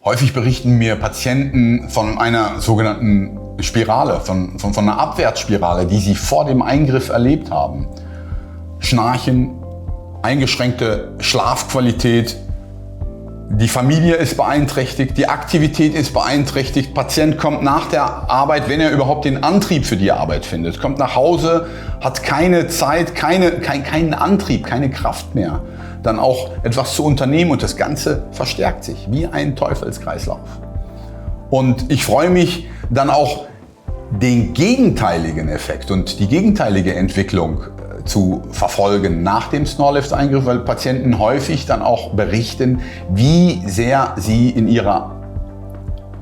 Häufig berichten mir Patienten von einer sogenannten Spirale, von einer Abwärtsspirale, die sie vor dem Eingriff erlebt haben. Schnarchen, eingeschränkte Schlafqualität, die Familie ist beeinträchtigt, die Aktivität ist beeinträchtigt, Patient kommt nach der Arbeit, wenn er überhaupt den Antrieb für die Arbeit findet, kommt nach Hause, hat keine Zeit, keinen Antrieb, keine Kraft mehr, dann auch etwas zu unternehmen und das Ganze verstärkt sich wie ein Teufelskreislauf. Und ich freue mich dann auch, den gegenteiligen Effekt und die gegenteilige Entwicklung zu verfolgen nach dem Snorlifts-Eingriff, weil Patienten häufig dann auch berichten, wie sehr sie in ihrer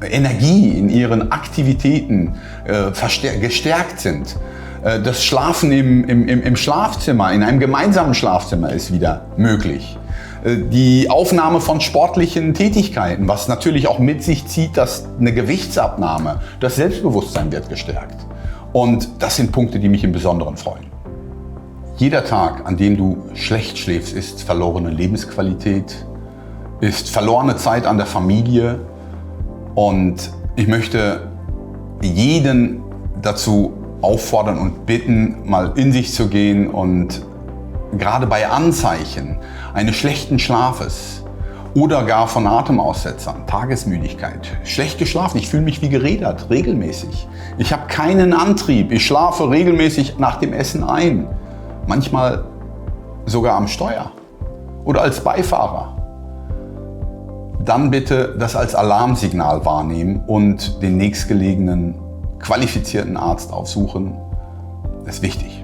Energie, in ihren Aktivitäten gestärkt sind. Das Schlafen im Schlafzimmer, in einem gemeinsamen Schlafzimmer ist wieder möglich. Die Aufnahme von sportlichen Tätigkeiten, was natürlich auch mit sich zieht, dass eine Gewichtsabnahme, das Selbstbewusstsein wird gestärkt. Und das sind Punkte, die mich im Besonderen freuen. Jeder Tag, an dem du schlecht schläfst, ist verlorene Lebensqualität, ist verlorene Zeit an der Familie. Und ich möchte jeden dazu auffordern und bitten, mal in sich zu gehen und gerade bei Anzeichen eines schlechten Schlafes oder gar von Atemaussetzern, Tagesmüdigkeit, schlecht geschlafen, ich fühle mich wie gerädert, regelmäßig. Ich habe keinen Antrieb, ich schlafe regelmäßig nach dem Essen ein. Manchmal sogar am Steuer oder als Beifahrer. Dann bitte das als Alarmsignal wahrnehmen und den nächstgelegenen qualifizierten Arzt aufsuchen. Das ist wichtig.